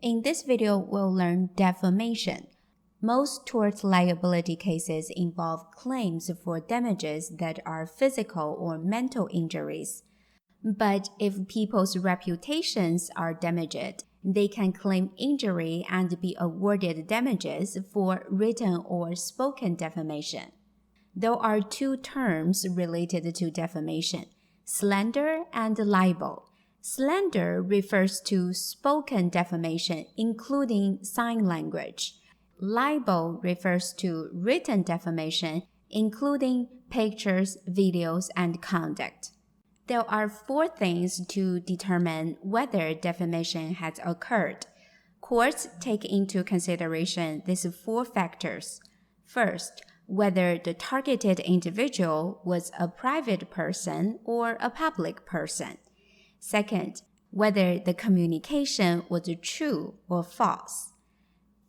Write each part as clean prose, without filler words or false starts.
In this video, we'll learn defamation. Most tort liability cases involve claims for damages that are physical or mental injuries. But if people's reputations are damaged, they can claim injury and be awarded damages for written or spoken defamation. There are two terms related to defamation: slander and libel. Slander refers to spoken defamation, including sign language. Libel refers to written defamation, including pictures, videos, and conduct. There are four things to determine whether defamation has occurred. Courts take into consideration these four factors. First, whether the targeted individual was a private person or a public person. Second, whether the communication was true or false.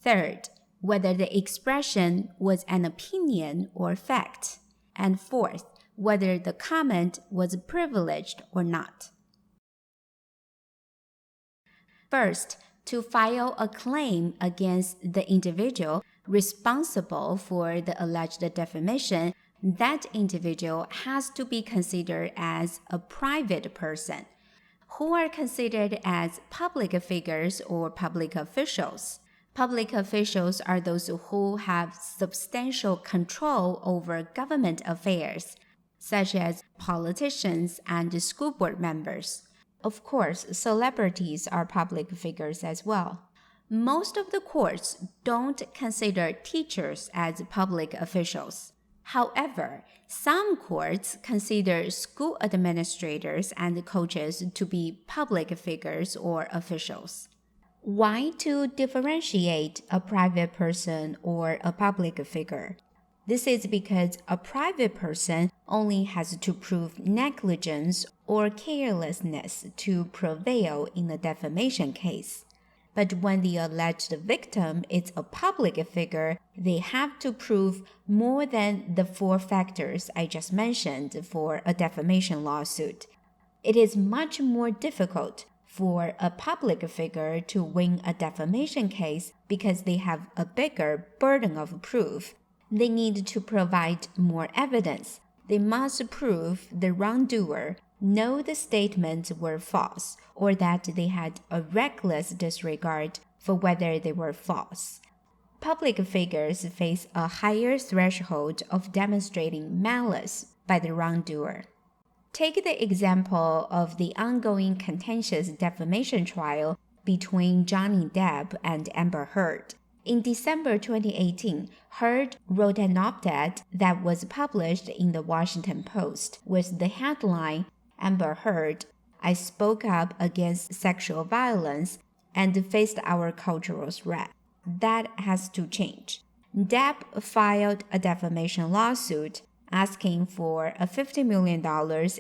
Third, whether the expression was an opinion or fact. And fourth, whether the comment was privileged or not. First, to file a claim against the individual responsible for the alleged defamation, that individual has to be considered as a private person. Who are considered as public figures or public officials? Public officials are those who have substantial control over government affairs, such as politicians and school board members. Of course, celebrities are public figures as well. Most of the courts don't consider teachers as public officials. However, some courts consider school administrators and coaches to be public figures or officials. Why to differentiate a private person or a public figure? This is because a private person only has to prove negligence or carelessness to prevail in a defamation case. But when the alleged victim is a public figure, they have to prove more than the four factors I just mentioned for a defamation lawsuit. It is much more difficult for a public figure to win a defamation case because they have a bigger burden of proof. They need to provide more evidence. They must prove the wrongdoer know the statements were false or that they had a reckless disregard for whether they were false. Public figures face a higher threshold of demonstrating malice by the wrongdoer. Take the example of the ongoing contentious defamation trial between Johnny Depp and Amber Heard. In December 2018, Heard wrote an op-ed that was published in the Washington Post with the headline, "Amber Heard, I spoke up against sexual violence and faced our cultural threat. That has to change." Depp filed a defamation lawsuit asking for a $50 million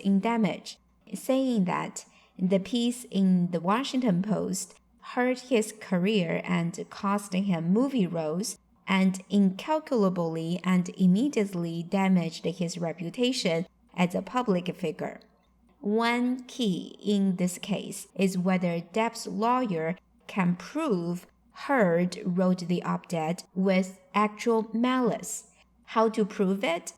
in damage, saying that the piece in the Washington Post hurt his career and cost him movie roles and incalculably and immediately damaged his reputation as a public figure. One key in this case is whether Depp's lawyer can prove Heard wrote the op-ed with actual malice. How to prove it?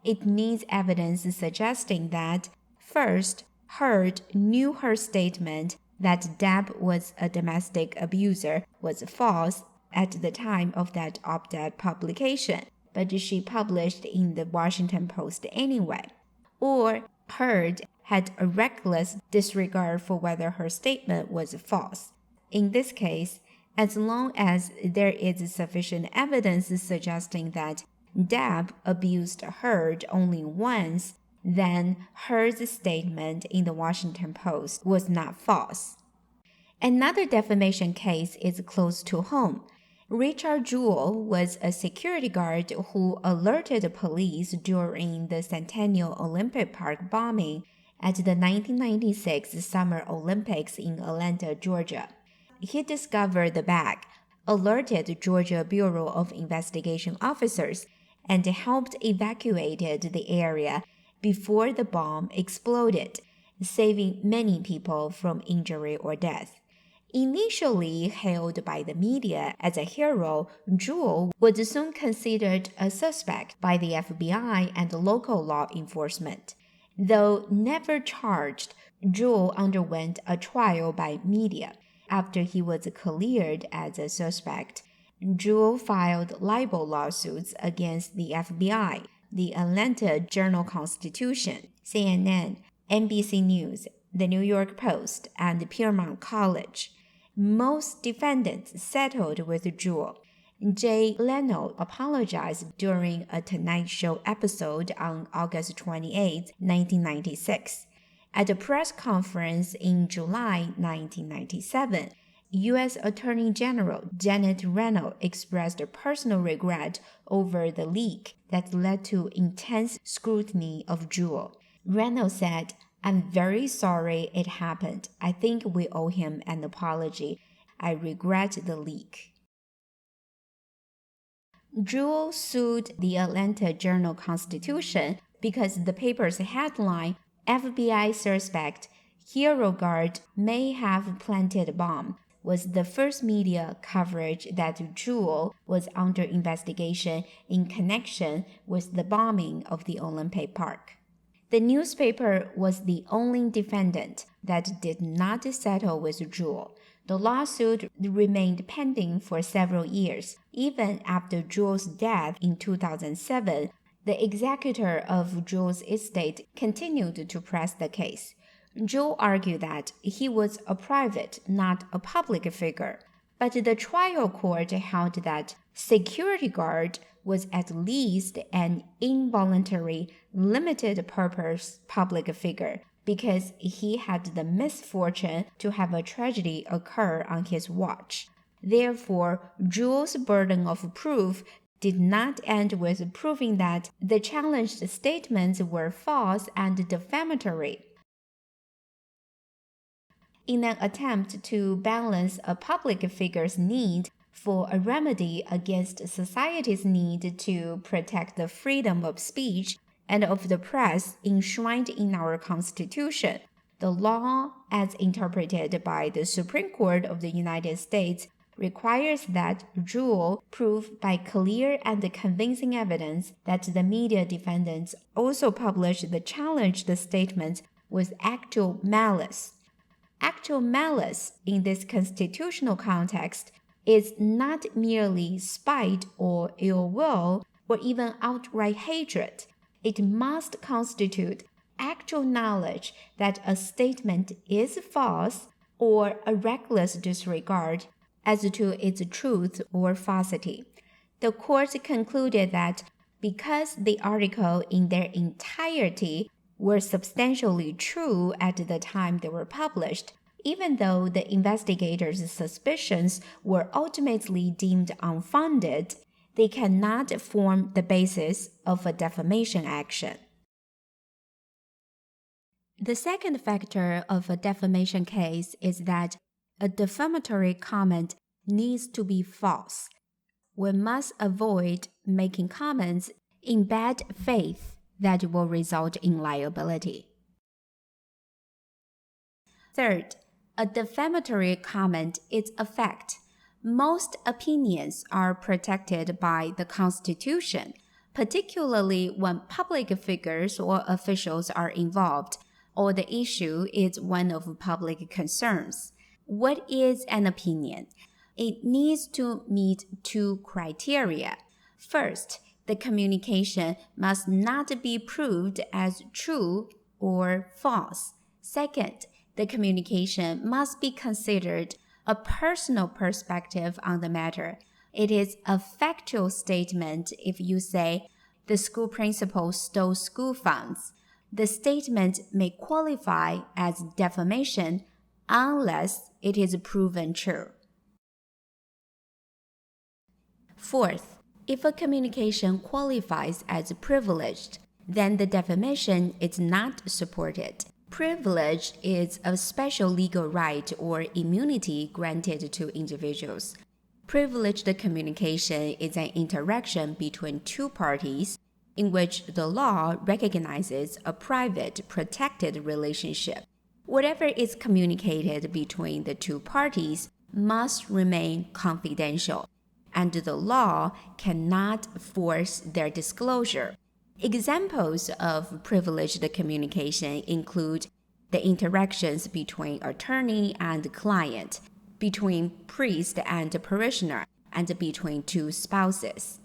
It needs evidence suggesting that, first, Heard knew her statement that Depp was a domestic abuser was false at the time of that op-ed publication, but she published in the Washington Post anyway. Or Heard had a reckless disregard for whether her statement was false. In this case, as long as there is sufficient evidence suggesting that Depp abused Heard only once, then Heard's statement in the Washington Post was not false. Another defamation case is close to home. Richard Jewell was a security guard who alerted police during the Centennial Olympic Park bombing at the 1996 Summer Olympics in Atlanta, Georgia. He discovered the bag, alerted Georgia Bureau of Investigation officers, and helped evacuate the area before the bomb exploded, saving many people from injury or death. Initially hailed by the media as a hero, Zhuo was soon considered a suspect by the FBI and local law enforcement. Though never charged, Zhuo underwent a trial by media. After he was cleared as a suspect, Zhuo filed libel lawsuits against the FBI, the Atlanta Journal-Constitution, CNN, NBC News, the New York Post, and Piermont College. Most defendants settled with Zhuo. Jay Leno apologized during a Tonight Show episode on August 28, 1996. At a press conference in July 1997, U.S. Attorney General Janet Reno expressed personal regret over the leak that led to intense scrutiny of Zhuo. Reno said, "I'm very sorry it happened. I think we owe him an apology. I regret the leak." Zhuo sued the Atlanta Journal-Constitution because the paper's headline, "FBI Suspect, Hero Guard May Have Planted a Bomb," was the first media coverage that Zhuo was under investigation in connection with the bombing of the Olympic Park. The newspaper was the only defendant that did not settle with Zhuo. The lawsuit remained pending for several years. Even after Zhuo's death in 2007, the executor of Zhuo's estate continued to press the case. Zhuo argued that he was a private, not a public figure, but the trial court held that security guard was at least an involuntary, limited-purpose public figure because he had the misfortune to have a tragedy occur on his watch. Therefore, Zhuo's burden of proof did not end with proving that the challenged statements were false and defamatory. In an attempt to balance a public figure's need for a remedy against society's need to protect the freedom of speech and of the press enshrined in our Constitution, the law, as interpreted by the Supreme Court of the United States, requires that Zhuo prove by clear and convincing evidence that the media defendants also published the challenged statements with actual malice. Actual malice in this constitutional context is not merely spite or ill will or even outright hatred. It must constitute actual knowledge that a statement is false or a reckless disregard as to its truth or falsity. The court concluded that because the article in their entirety were substantially true at the time they were published, even though the investigators' suspicions were ultimately deemed unfounded, they cannot form the basis of a defamation action. The second factor of a defamation case is that a defamatory comment needs to be false. We must avoid making comments in bad faith that will result in liability. Third, a defamatory comment is a fact. Most opinions are protected by the Constitution, particularly when public figures or officials are involved, or the issue is one of public concerns. What is an opinion? It needs to meet two criteria. First, the communication must not be proved as true or false. Second, the communication must be considered a personal perspective on the matter. It is a factual statement if you say, "The school principal stole school funds." The statement may qualify as defamation unless it is proven true. Fourth, if a communication qualifies as privileged, then the defamation is not supported. Privilege is a special legal right or immunity granted to individuals. Privileged communication is an interaction between two parties in which the law recognizes a private, protected relationship. Whatever is communicated between the two parties must remain confidential, and the law cannot force their disclosure. Examples of privileged communication include the interactions between attorney and client, between priest and parishioner, and between two spouses.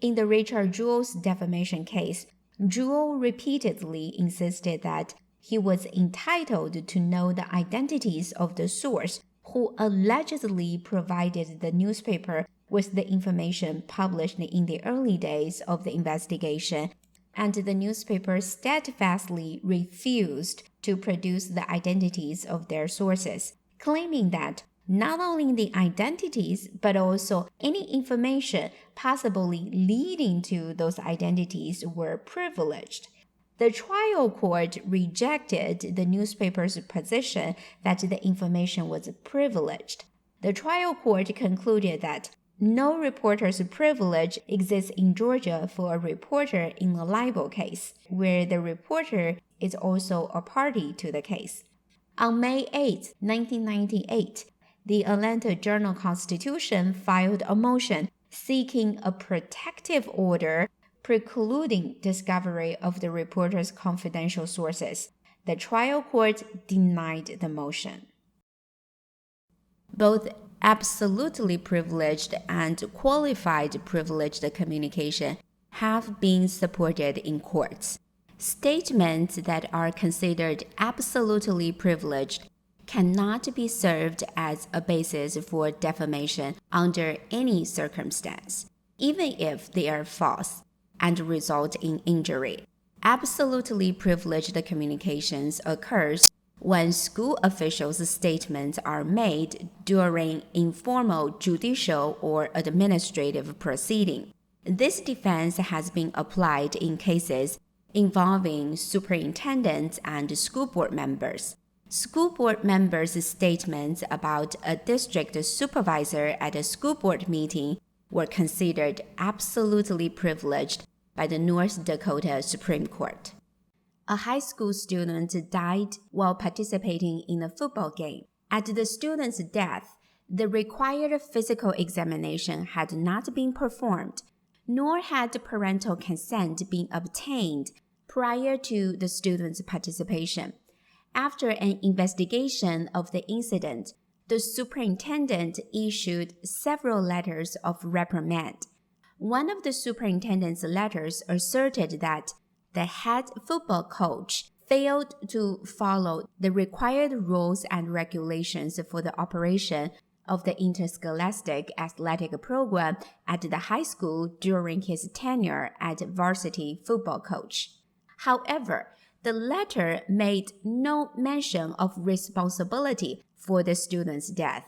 In the Richard Jewell's defamation case, Jewell repeatedly insisted that he was entitled to know the identities of the source who allegedly provided the newspaper with the information published in the early days of the investigation, and the newspaper steadfastly refused to produce the identities of their sources, claiming that not only the identities but also any information possibly leading to those identities were privileged. The trial court rejected the newspaper's position that the information was privileged. The trial court concluded that no reporter's privilege exists in Georgia for a reporter in a libel case, where the reporter is also a party to the case. On May 8, 1998, the Atlanta Journal-Constitution filed a motion seeking a protective order precluding discovery of the reporter's confidential sources. The trial court denied the motion. Both absolutely privileged and qualified privileged communication have been supported in courts. Statements that are considered absolutely privileged cannot be served as a basis for defamation under any circumstance, even if they are false and result in injury. Absolutely privileged communications occurs when school officials' statements are made during informal judicial or administrative proceeding. This defense has been applied in cases involving superintendents and school board members. School board members' statements about a district supervisor at a school board meeting were considered absolutely privileged by the North Dakota Supreme Court. A high school student died while participating in a football game. At the student's death, the required physical examination had not been performed, nor had parental consent been obtained prior to the student's participation. After an investigation of the incident, the superintendent issued several letters of reprimand. One of the superintendent's letters asserted that the head football coach failed to follow the required rules and regulations for the operation of the interscholastic athletic program at the high school during his tenure as varsity football coach. However, the letter made no mention of responsibility for the student's death.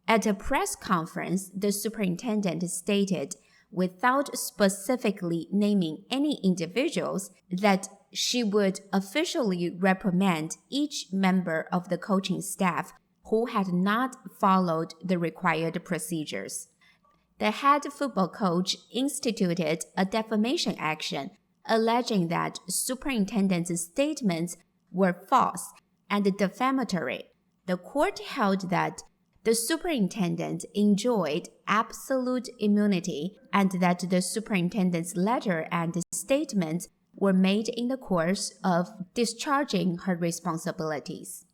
At a press conference, the superintendent stated, without specifically naming any individuals, that she would officially reprimand each member of the coaching staff who had not followed the required procedures. The head football coach instituted a defamation action, alleging that superintendent's statements were false and defamatory. The court held that the superintendent enjoyed absolute immunity and that the superintendent's letter and statements were made in the course of discharging her responsibilities.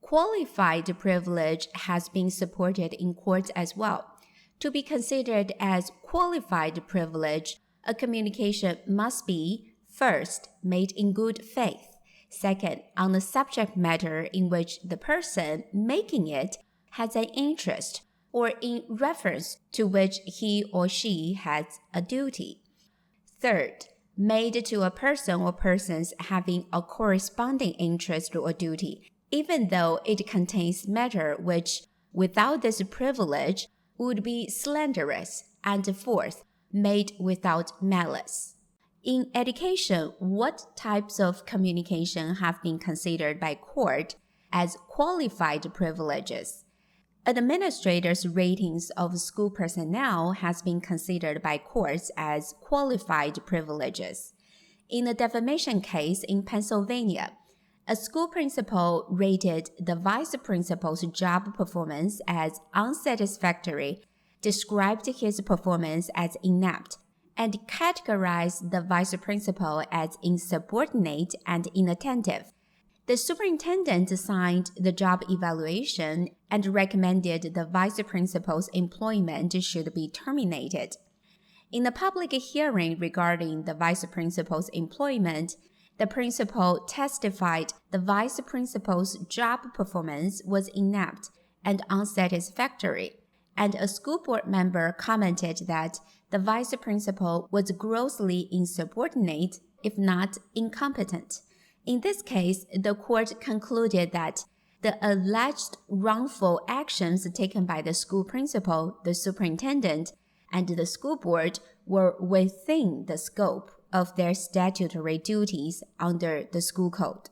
Qualified privilege has been supported in courts as well. To be considered as qualified privilege, a communication must be, first, made in good faith, second, on the subject matter in which the person making it has an interest, or in reference to which he or she has a duty. Third, made to a person or persons having a corresponding interest or duty, even though it contains matter which, without this privilege, would be slanderous. And fourth, made without malice. In education, what types of communication have been considered by court as qualified privileges? Administrators' ratings of school personnel has been considered by courts as qualified privileges. In a defamation case in Pennsylvania, A school principal rated the vice principal's job performance as unsatisfactory, described his performance as inept, and categorized the vice principal as insubordinate and inattentive. The superintendent signed the job evaluation and recommended the vice principal's employment should be terminated. In the public hearing regarding the vice principal's employment, the principal testified the vice principal's job performance was inept and unsatisfactory, and a school board member commented that the vice principal was grossly insubordinate, if not incompetent. In this case, the court concluded that the alleged wrongful actions taken by the school principal, the superintendent, and the school board were within the scope of their statutory duties under the school code.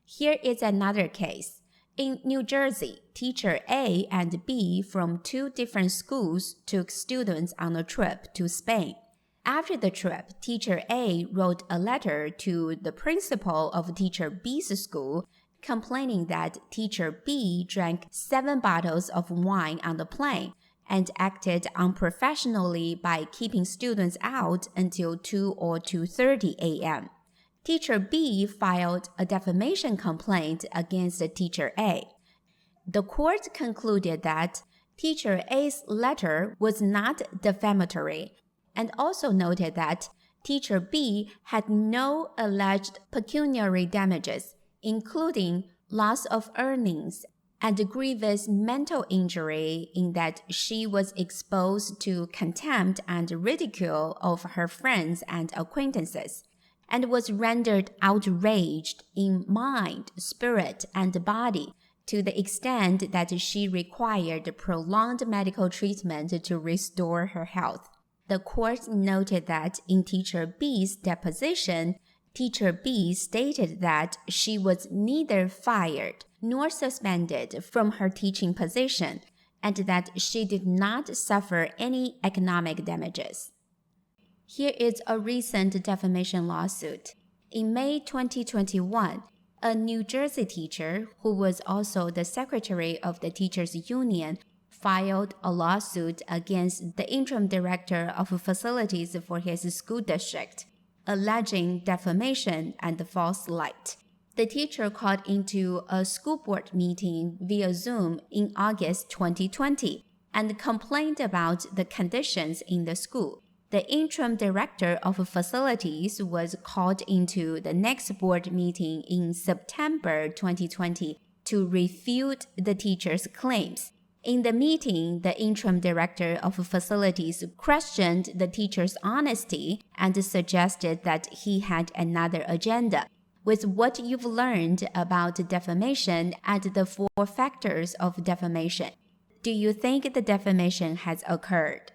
Here is another case. In New Jersey, teacher A and B from two different schools took students on a trip to Spain. After the trip, teacher A wrote a letter to the principal of teacher B's school complaining that teacher B drank 7 bottles of wine on the plane and acted unprofessionally by keeping students out until 2 or 2:30 a.m. Teacher B filed a defamation complaint against teacher A. The court concluded that teacher A's letter was not defamatory, and also noted that teacher B had no alleged pecuniary damages, including loss of earnings and grievous mental injury in that she was exposed to contempt and ridicule of her friends and acquaintances, and was rendered outraged in mind, spirit, and body to the extent that she required prolonged medical treatment to restore her health. The court noted that in teacher B's deposition, teacher B stated that she was neither fired nor suspended from her teaching position, and that she did not suffer any economic damages. Here is a recent defamation lawsuit. In May 2021, a New Jersey teacher, who was also the secretary of the teachers' union, filed a lawsuit against the interim director of facilities for his school district, alleging defamation and false light. The teacher called into a school board meeting via Zoom in August 2020 and complained about the conditions in the school. The interim director of facilities was called into the next board meeting in September 2020 to refute the teacher's claims. In the meeting, the interim director of facilities questioned the teacher's honesty and suggested that he had another agenda. With what you've learned about defamation and the 4 factors of defamation, do you think the defamation has occurred?